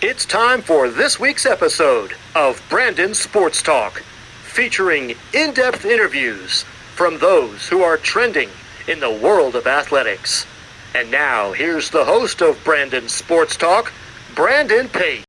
It's time for this week's episode of Brandon Sports Talk, featuring in-depth interviews from those who are trending in the world of athletics. And now, here's the host of Brandon Sports Talk, Brandon Pate.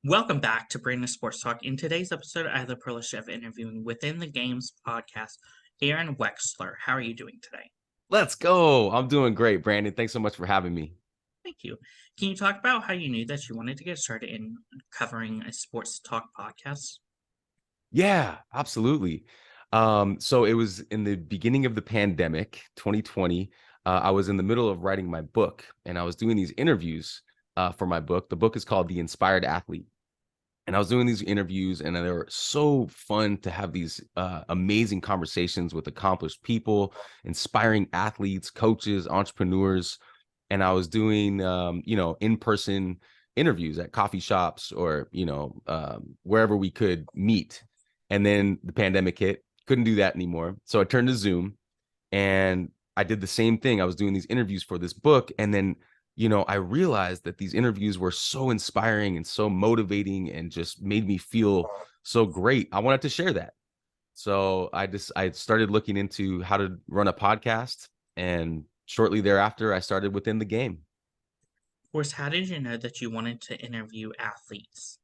Welcome back to Brandon Sports Talk. In today's episode, I have the privilege of interviewing Within the Games podcast, Aaron Wexler. How are you doing today? Let's go. I'm doing great, Brandon. Thanks so much for having me. Thank you. Can you talk about how you knew that you wanted to get started in covering a sports talk podcast? Yeah, absolutely. So it was in the beginning of the pandemic, 2020. I was in the middle of writing my book, and I was doing these interviews for my book. The book is called The Inspired Athlete. And I was doing these interviews, and they were so fun to have these amazing conversations with accomplished people, inspiring athletes, coaches, entrepreneurs. And I was doing, in-person interviews at coffee shops or, wherever we could meet. And then the pandemic hit, couldn't do that anymore. So I turned to Zoom and I did the same thing. I was doing these interviews for this book. And then, I realized that these interviews were so inspiring and so motivating and just made me feel so great. I wanted to share that. So I started looking into how to run a podcast. And shortly thereafter, I started Within the Game. Of course, how did you know that you wanted to interview athletes?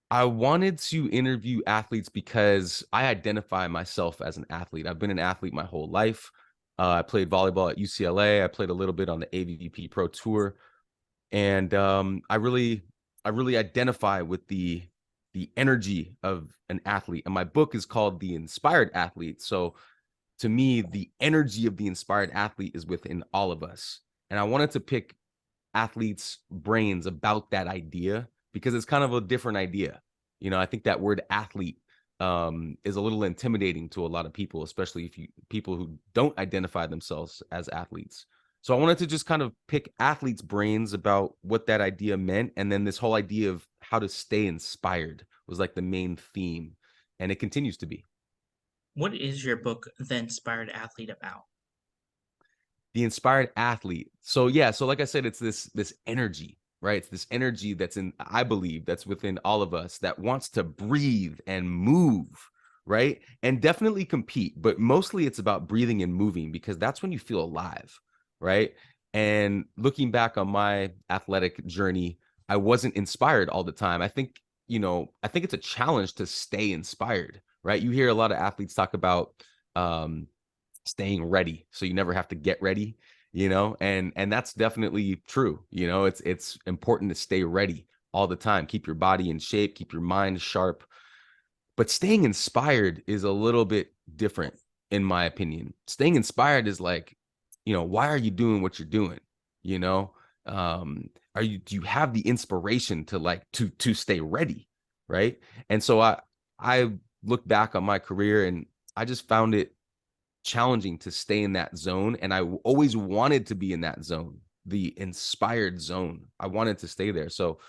I wanted to interview athletes because I identify myself as an athlete. I've been an athlete my whole life. I played volleyball at UCLA. I played a little bit on the AVP Pro Tour, and I really identify with the energy of an athlete. And my book is called The Inspired Athlete. So to me, the energy of the inspired athlete is within all of us. And I wanted to pick athletes' brains about that idea because it's kind of a different idea. I think that word athlete is a little intimidating to a lot of people, especially people who don't identify themselves as athletes. So I wanted to just kind of pick athletes' brains about what that idea meant. And then this whole idea of how to stay inspired was like the main theme. And it continues to be. What is your book, The Inspired Athlete, about? The Inspired Athlete. So yeah, so like I said, it's this energy, right? It's this energy I believe that's within all of us that wants to breathe and move, right? And definitely compete, but mostly it's about breathing and moving because that's when you feel alive, right? And looking back on my athletic journey, I wasn't inspired all the time. I think it's a challenge to stay inspired, right? You hear a lot of athletes talk about staying ready, so you never have to get ready, and that's definitely true. It's important to stay ready all the time, keep your body in shape, keep your mind sharp. But staying inspired is a little bit different, in my opinion. Staying inspired is like, why are you doing what you're doing? Do you have the inspiration to stay ready, right? And so I look back on my career and I just found it challenging to stay in that zone. And I always wanted to be in that zone, the inspired zone. I wanted to stay there. So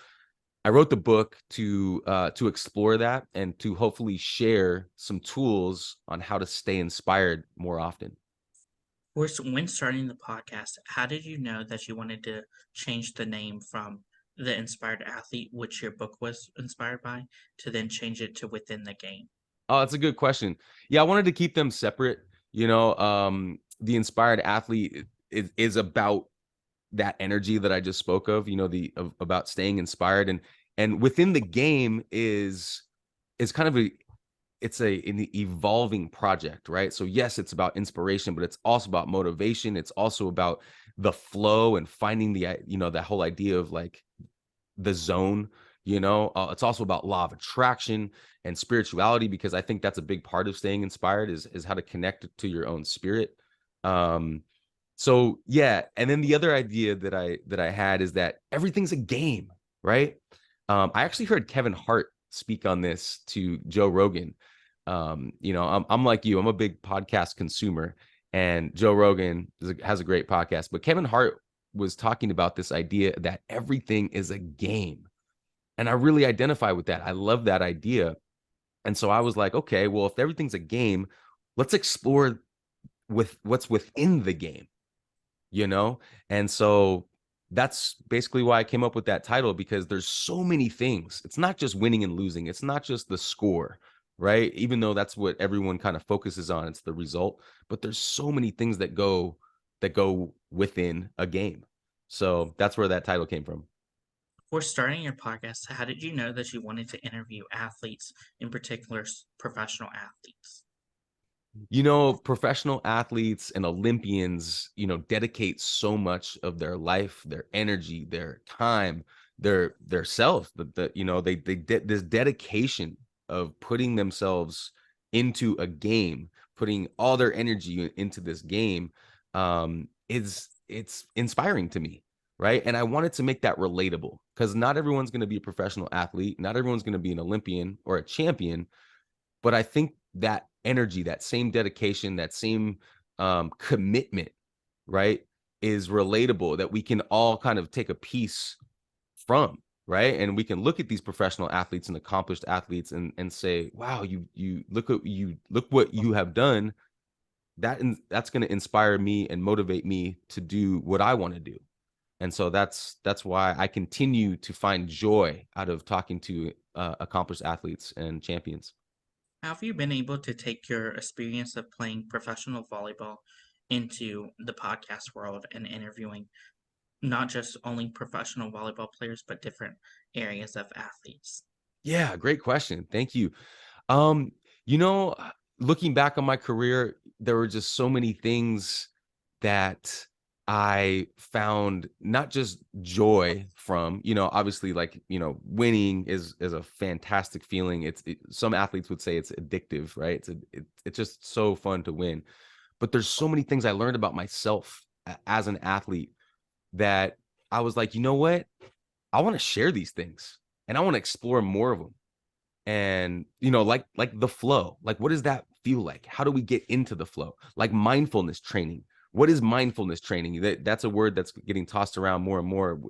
I wrote the book to explore that and to hopefully share some tools on how to stay inspired more often. Of course, when starting the podcast, how did you know that you wanted to change the name from The Inspired Athlete, which your book was inspired by, to then change it to Within the Game? Oh, that's a good question. Yeah, I wanted to keep them separate. The Inspired Athlete is about that energy that I just spoke of, about staying inspired, and Within the Game is kind of an evolving project, right? So yes, it's about inspiration, but it's also about motivation. It's also about the flow and finding that whole idea of like the zone. It's also about law of attraction and spirituality, because I think that's a big part of staying inspired is how to connect to your own spirit. So yeah, and then the other idea that I had is that everything's a game, right? I actually heard Kevin Hart speak on this to Joe Rogan. I'm like you, I'm a big podcast consumer, and Joe Rogan has a great podcast, but Kevin Hart was talking about this idea that everything is a game. And I really identify with that. I love that idea. And so I was like, okay, well, if everything's a game, let's explore with what's within the game, And so that's basically why I came up with that title, because there's so many things. It's not just winning and losing. It's not just the score, right? Even though that's what everyone kind of focuses on, it's the result, but there's so many things that go within a game. So that's where that title came from. Before starting your podcast, how did you know that you wanted to interview athletes, in particular professional athletes? Professional athletes and Olympians, dedicate so much of their life, their energy, their time, their self, this dedication of putting themselves into a game, putting all their energy into this game, it's inspiring to me, right? And I wanted to make that relatable, because not everyone's going to be a professional athlete, not everyone's going to be an Olympian or a champion, but I think that energy, that same dedication, that same commitment, right, is relatable, that we can all kind of take a piece from, right? And we can look at these professional athletes and accomplished athletes and say, wow, you look what you have done. That's going to inspire me and motivate me to do what I want to do. And so that's why I continue to find joy out of talking to accomplished athletes and champions. How have you been able to take your experience of playing professional volleyball into the podcast world and interviewing not just only professional volleyball players, but different areas of athletes? Yeah, great question. Thank you. Um, you know, looking back on my career, there were just so many things that I found not just joy from, obviously, like, winning is a fantastic feeling. Some athletes would say it's addictive, right? It's just so fun to win. But there's so many things I learned about myself as an athlete that I was like, you know what? I want to share these things and I want to explore more of them. And like the flow, like what does that feel like? How do we get into the flow? Like mindfulness training. What is mindfulness training? That's a word that's getting tossed around more and more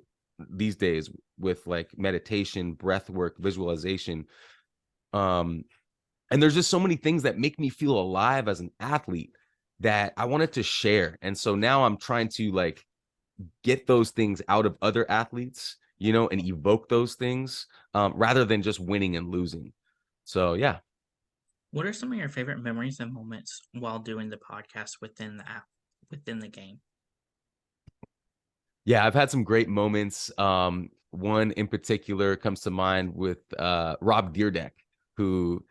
these days with like meditation, breath work, visualization. And there's just so many things that make me feel alive as an athlete that I wanted to share. And so now I'm trying to like get those things out of other athletes, and evoke those things rather than just winning and losing. So, yeah. What are some of your favorite memories and moments while doing the podcast within the app, within the game? Yeah, I've had some great moments. One in particular comes to mind with Rob Deerdeck, who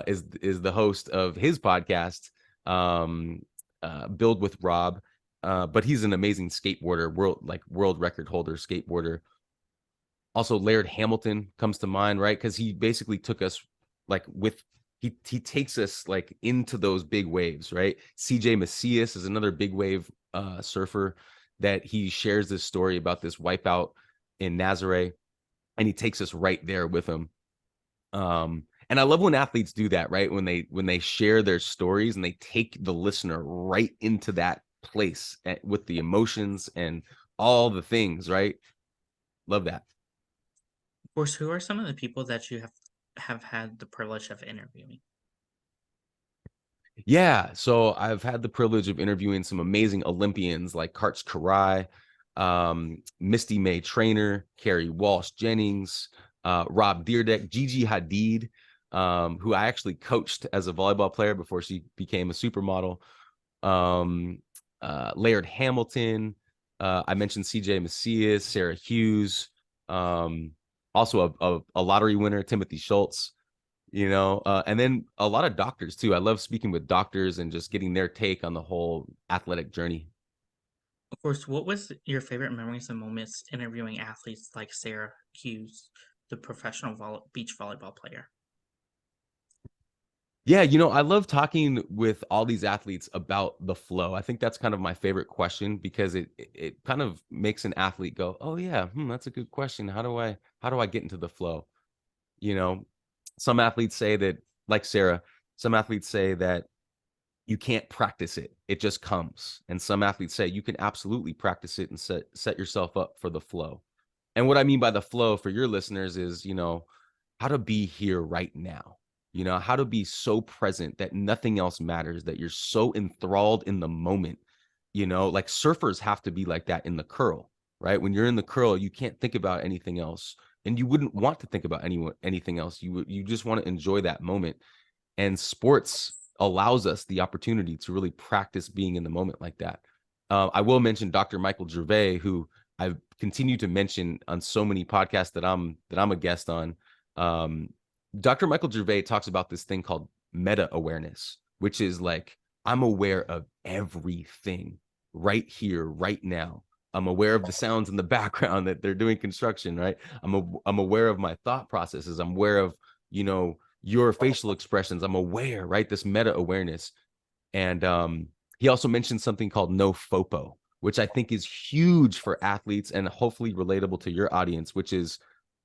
is the host of his podcast, Build with Rob. But he's an amazing skateboarder, world record holder, skateboarder. Also, Laird Hamilton comes to mind, right? Because he basically took us like he takes us like into those big waves, right? CJ Macias is another big wave surfer that he shares this story about this wipeout in Nazaré, and he takes us right there with him. And I love when athletes do that, right? When they share their stories and they take the listener right into that place with the emotions and all the things, right? Love that. Of course, who are some of the people that you have had the privilege of interviewing? Yeah, so I've had the privilege of interviewing some amazing Olympians like Karch Karai, Misty May Trainer, Carrie Walsh Jennings, Rob Deerdeck, Gigi Hadid, who I actually coached as a volleyball player before she became a supermodel. Laird Hamilton, I mentioned CJ Macias, Sarah Hughes, also a lottery winner, Timothy Schultz. And then a lot of doctors too. I love speaking with doctors and just getting their take on the whole athletic journey. Of course, what was your favorite memories and moments interviewing athletes like Sarah Hughes, the professional beach volleyball player? Yeah, I love talking with all these athletes about the flow. I think that's kind of my favorite question because it kind of makes an athlete go, "Oh yeah, that's a good question. How do I get into the flow?" Some athletes say that, like Sarah, some athletes say that you can't practice it. It just comes. And some athletes say you can absolutely practice it and set yourself up for the flow. And what I mean by the flow for your listeners is, how to be here right now. How to be so present that nothing else matters, that you're so enthralled in the moment. Like surfers have to be like that in the curl, right? When you're in the curl, you can't think about anything else. And you wouldn't want to think about anything else. You just want to enjoy that moment. And sports allows us the opportunity to really practice being in the moment like that. I will mention Dr. Michael Gervais, who I've continued to mention on so many podcasts that I'm a guest on. Dr. Michael Gervais talks about this thing called meta awareness, which is like, I'm aware of everything right here, right now. I'm aware of the sounds in the background that they're doing construction, right? I'm aware of my thought processes. I'm aware of, your facial expressions. I'm aware, right? This meta awareness. And he also mentioned something called no FOPO, which I think is huge for athletes and hopefully relatable to your audience, which is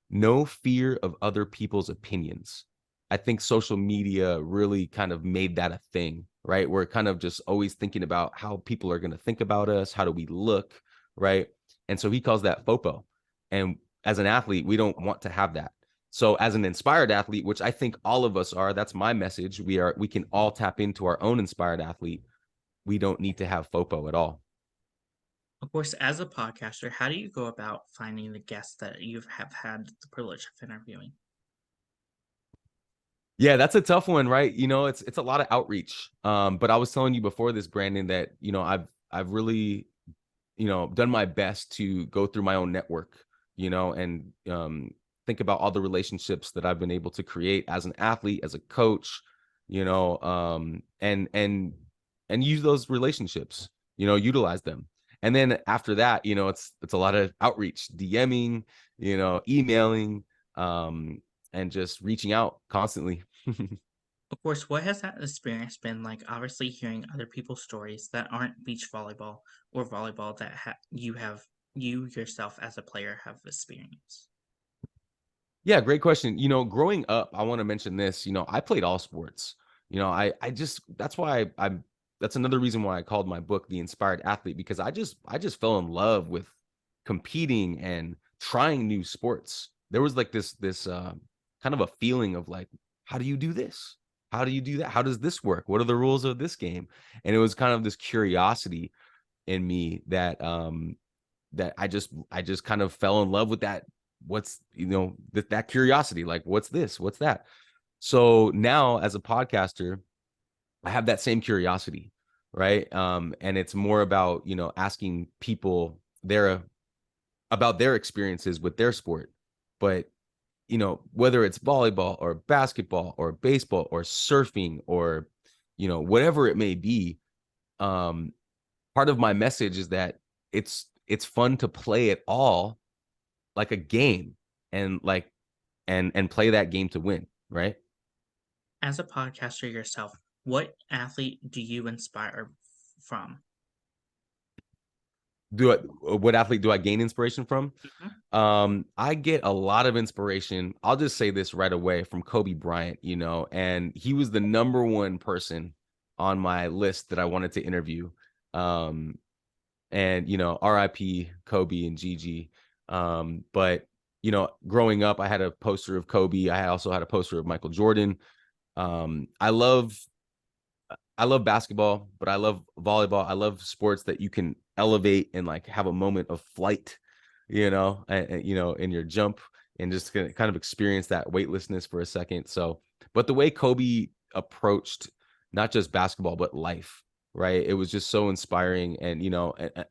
no fear of other people's opinions. I think social media really kind of made that a thing, right? We're kind of just always thinking about how people are going to think about us. How do we look, right? And so he calls that FOPO. And as an athlete, we don't want to have that. So as an inspired athlete, which I think all of us are, that's my message. We can all tap into our own inspired athlete. We don't need to have FOPO at all. Of course, as a podcaster, how do you go about finding the guests that you have had the privilege of interviewing? Yeah, that's a tough one, right? It's a lot of outreach. But I was telling you before this, Brandon, that I've really done my best to go through my own network, and think about all the relationships that I've been able to create as an athlete, as a coach, and use those relationships, utilize them. And then after that, it's a lot of outreach, DMing, emailing, and just reaching out constantly. Of course, what has that experience been like? Obviously, hearing other people's stories that aren't beach volleyball or volleyball that you yourself as a player have experienced. Yeah, great question. Growing up, I want to mention this, I played all sports. I just that's why I'm that's another reason why I called my book The Inspired Athlete, because I just fell in love with competing and trying new sports. There was like this kind of a feeling of like, how do you do this? How do you do that? How does this work? What are the rules of this game? And it was kind of this curiosity in me that I just kind of fell in love with that. What's that curiosity, like, what's this, what's that? So now as a podcaster, I have that same curiosity, right? And it's more about asking people about their experiences with their sport. But whether it's volleyball or basketball or baseball or surfing or whatever it may be, part of my message is that it's fun to play it all like a game, and play that game to win, right? As a podcaster yourself, what athlete do you inspire from? What athlete do I gain inspiration from? Mhm. I get a lot of inspiration. I'll just say this right away, from Kobe Bryant, and he was the number one person on my list that I wanted to interview. And RIP Kobe and Gigi. But growing up, I had a poster of Kobe. I also had a poster of Michael Jordan. I love basketball, but I love volleyball. I love sports that you can elevate and like have a moment of flight, in your jump, and just kind of experience that weightlessness for a second. So, but the way Kobe approached not just basketball, but life, right? It was just so inspiring. And,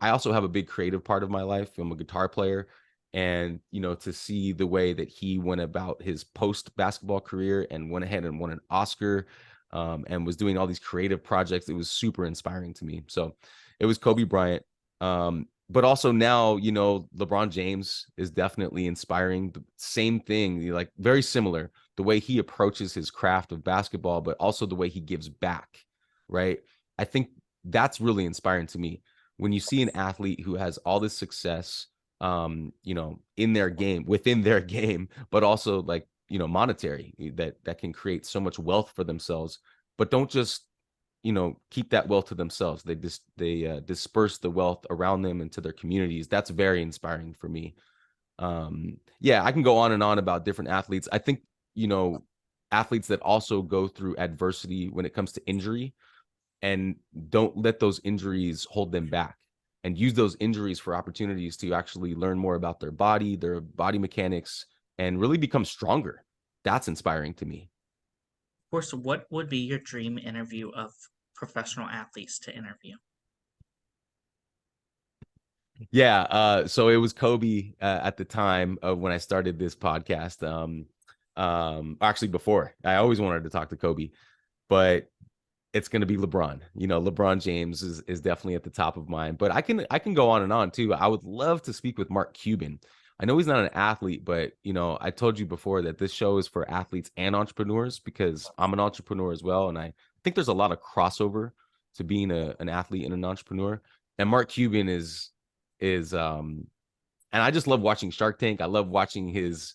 I also have a big creative part of my life. I'm a guitar player. And, to see the way that he went about his post basketball career and went ahead and won an Oscar, and was doing all these creative projects, it was super inspiring to me. So it was Kobe Bryant. But also now, LeBron James is definitely inspiring. The same thing, like very similar, the way he approaches his craft of basketball, but also the way he gives back, right? I think that's really inspiring to me. When you see an athlete who has all this success, in their game, within their game, but also like, monetary, that can create so much wealth for themselves, but don't just, keep that wealth to themselves. They disperse the wealth around them into their communities. That's very inspiring for me. Yeah, I can go on and on about different athletes. I think, athletes that also go through adversity when it comes to injury, and don't let those injuries hold them back, and use those injuries for opportunities to actually learn more about their body mechanics, and really become stronger. That's inspiring to me. Of course, what would be your dream interview of professional athletes to interview? Yeah, so it was Kobe at the time of when I started this podcast. Actually, before, I always wanted to talk to Kobe, but it's going to be LeBron. LeBron James is definitely at the top of mind, but I can go on and on too. I would love to speak with Mark Cuban. I know he's not an athlete, but I told you before that this show is for athletes and entrepreneurs, because I'm an entrepreneur as well, and I think there's a lot of crossover to being an athlete and an entrepreneur. And Mark Cuban is and I just love watching Shark Tank. I love watching his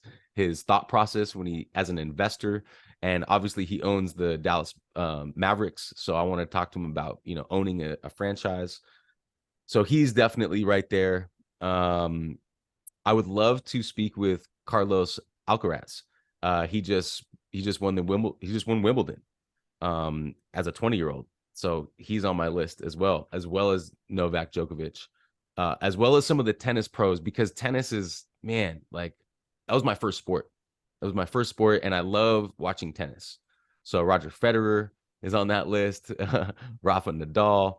thought process when he, as an investor, and obviously he owns the Dallas Mavericks. So I want to talk to him about owning a franchise. So he's definitely right there. I would love to speak with Carlos Alcaraz. He just won Wimbledon as a 20-year-old. So he's on my list as well as Novak Djokovic, as well as some of the tennis pros, because tennis is, man, like, that was my first sport. And I love watching tennis. So Roger Federer is on that list, Rafa Nadal.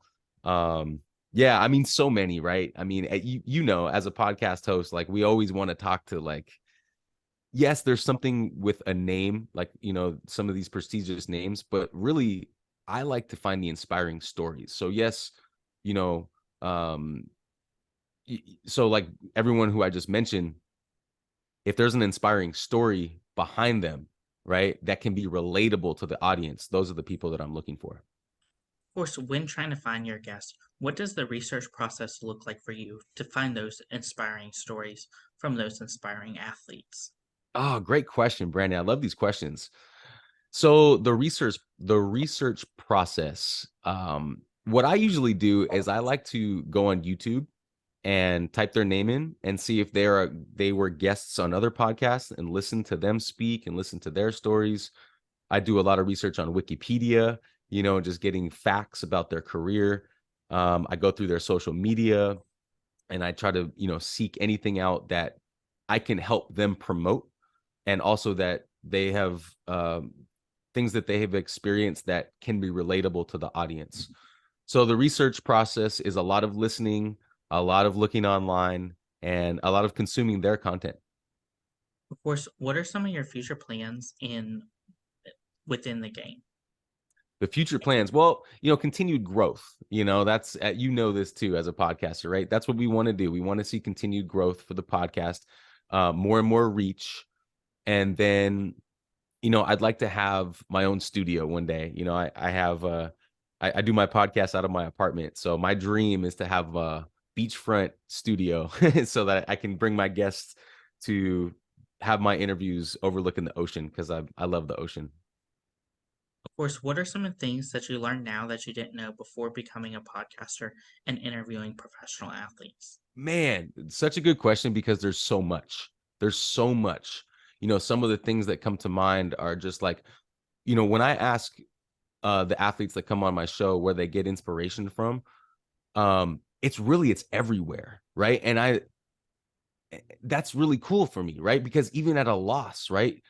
Yeah, I mean, so many, right? I mean, you know, as a podcast host, like, we always want to talk to, like, yes, there's something with a name, like, you know, some of these prestigious names, but really, I like to find the inspiring stories. So yes, you know, so like everyone who I just mentioned, if there's an inspiring story behind them, right, that can be relatable to the audience, those are the people that I'm looking for. Of course, when trying to find your guests, what does the research process look like for you to find those inspiring stories from those inspiring athletes? Oh, great question, Brandon. I love these questions. So the research process, what I usually do is I like to go on YouTube and type their name in and see if they were guests on other podcasts and listen to them speak and listen to their stories. I do a lot of research on Wikipedia, you know, just getting facts about their career. I go through their social media and I try to, you know, seek anything out that I can help them promote, and also that they have things that they have experienced that can be relatable to the audience. So the research process is a lot of listening, a lot of looking online, and a lot of consuming their content. Of course, what are some of your future plans within the game? The future plans, well, you know, continued growth. You know, that's you know this too as a podcaster, right? That's what we want to do. We want to see continued growth for the podcast, more and more reach, and then, you know, I'd like to have my own studio one day. You know, I have I do my podcast out of my apartment, so my dream is to have a beachfront studio so that I can bring my guests to have my interviews overlooking the ocean, because I love the ocean. Of course, what are some of the things that you learn now that you didn't know before becoming a podcaster and interviewing professional athletes? Man, such a good question, because there's so much. There's so much. You know, some of the things that come to mind are just like, you know, when I ask the athletes that come on my show where they get inspiration from, it's everywhere, right? And that's really cool for me, right? Because even at a loss, right?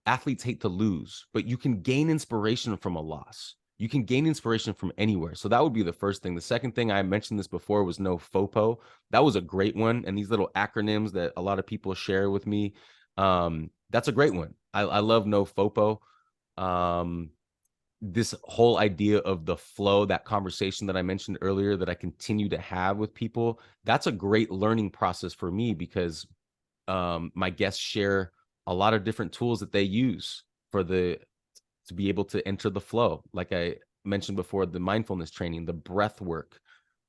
Athletes hate to lose, but you can gain inspiration from a loss. You can gain inspiration from anywhere. So that would be the first thing. The second thing, I mentioned this before, was no FOPO. That was a great one. And these little acronyms that a lot of people share with me, that's a great one. I love no FOPO. This whole idea of the flow, that conversation that I mentioned earlier that I continue to have with people, that's a great learning process for me, because my guests share a lot of different tools that they use to be able to enter the flow. Like I mentioned before, the mindfulness training, the breath work,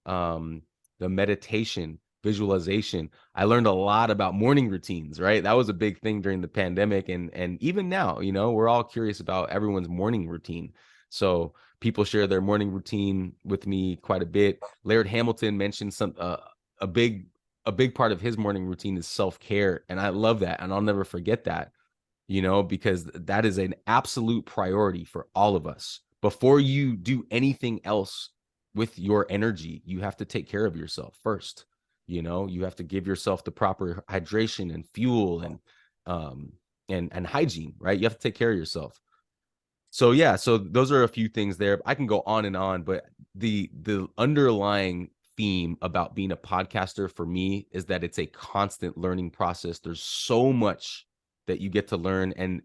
the meditation, visualization. I learned a lot about morning routines, right? That was a big thing during the pandemic. And even now, you know, we're all curious about everyone's morning routine. So people share their morning routine with me quite a bit. Laird Hamilton mentioned a big part of his morning routine is self-care. And I love that. And I'll never forget that, you know, because that is an absolute priority for all of us. Before you do anything else with your energy, you have to take care of yourself first. You know, you have to give yourself the proper hydration and fuel and hygiene, right? You have to take care of yourself. So yeah, so those are a few things there. I can go on and on, but the underlying theme about being a podcaster for me is that it's a constant learning process. There's so much that you get to learn. And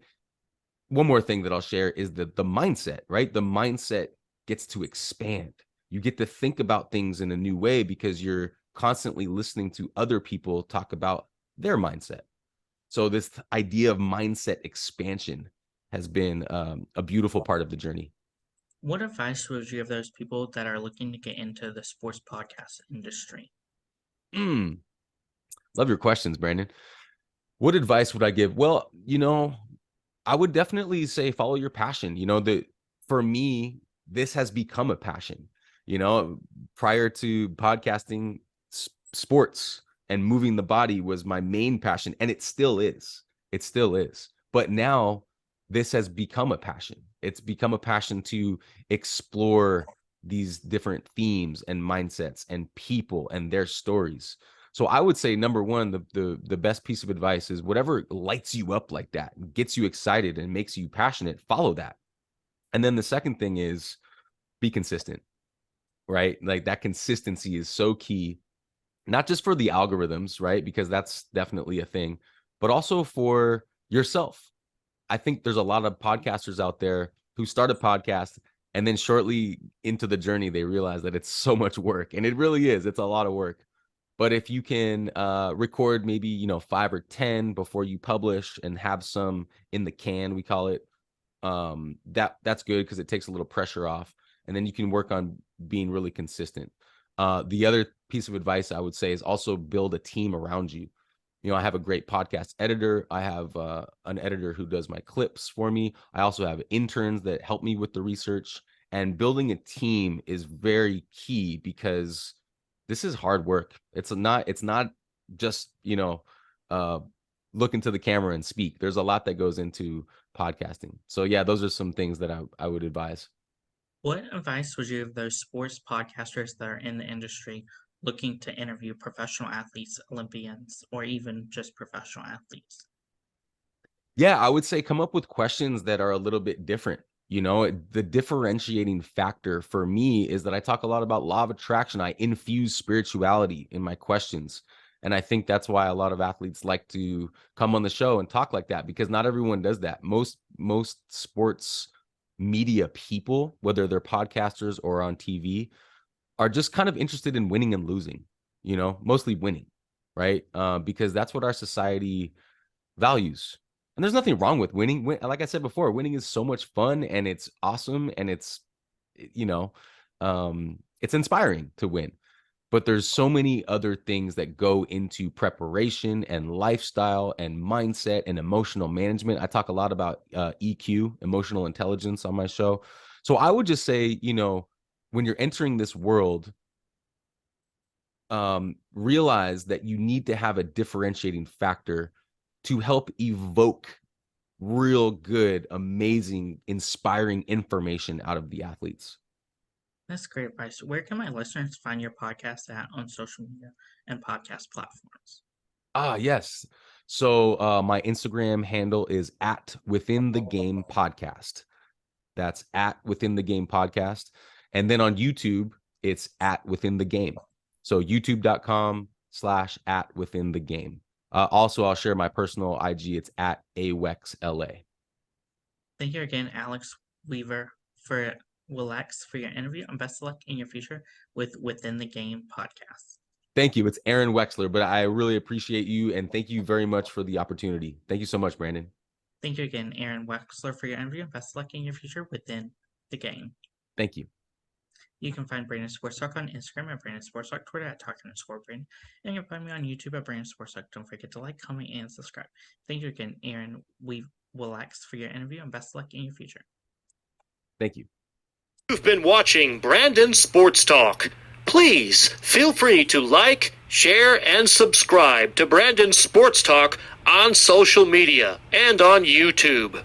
one more thing that I'll share is the mindset, right? The mindset gets to expand. You get to think about things in a new way because you're constantly listening to other people talk about their mindset. So this idea of mindset expansion has been a beautiful part of the journey. What advice would you give those people that are looking to get into the sports podcast industry? Love your questions, Brandon. What advice would I give? Well, you know, I would definitely say follow your passion. You know, for me, this has become a passion. You know, prior to podcasting, sports and moving the body was my main passion, and it still is. It still is. But now this has become a passion. It's become a passion to explore these different themes and mindsets and people and their stories. So I would say, number one, the best piece of advice is whatever lights you up like that, gets you excited and makes you passionate, follow that. And then the second thing is be consistent, right? Like that consistency is so key, not just for the algorithms, right? Because that's definitely a thing, but also for yourself. I think there's a lot of podcasters out there who start a podcast and then shortly into the journey, they realize that it's so much work, and it really is. It's a lot of work. But if you can record maybe, 5 or 10 before you publish and have some in the can, we call it, that's good because it takes a little pressure off, and then you can work on being really consistent. The other piece of advice I would say is also build a team around you. I have a great podcast editor. I have an editor who does my clips for me. I also have interns that help me with the research, and building a team is very key because this is hard work. It's not just, look into the camera and speak. There's a lot that goes into podcasting. So yeah, those are some things that I would advise. What advice would you give those sports podcasters that are in the industry looking to interview professional athletes, Olympians, or even just professional athletes? Yeah, I would say come up with questions that are a little bit different. The differentiating factor for me is that I talk a lot about law of attraction. I infuse spirituality in my questions. And I think that's why a lot of athletes like to come on the show and talk like that, because not everyone does that. Most sports media people, whether they're podcasters or on TV, are just kind of interested in winning and losing, mostly winning, right? Because that's what our society values. And there's nothing wrong with winning. Like I said before, winning is so much fun and it's awesome and it's, it's inspiring to win. But there's so many other things that go into preparation and lifestyle and mindset and emotional management. I talk a lot about EQ, emotional intelligence, on my show. So I would just say, when you're entering this world, realize that you need to have a differentiating factor to help evoke real good, amazing, inspiring information out of the athletes. That's great advice. Where can my listeners find your podcast at on social media and podcast platforms? Yes. So my Instagram handle is @WithinTheGamePodcast. That's @WithinTheGamePodcast. And then on YouTube, it's @WithinTheGame. So youtube.com/@WithinTheGame. Also, I'll share my personal IG. It's @AWEXLA. Thank you again, Alex Weaver, for Willax, for your interview, and best of luck in your future with Within the Game podcast. Thank you. It's Aaron Wexler, but I really appreciate you, and thank you very much for the opportunity. Thank you so much, Brandon. Thank you again, Aaron Wexler, for your interview, and best of luck in your future within the game. Thank you. You can find Brandon Sports Talk on Instagram at Brandon Sports Talk, Twitter at Talk_Brandon, and you can find me on YouTube at Brandon Sports Talk. Don't forget to like, comment, and subscribe. Thank you again, Aaron Willax, for your interview, and best of luck in your future. Thank you. You've been watching Brandon Sports Talk. Please feel free to like, share, and subscribe to Brandon Sports Talk on social media and on YouTube.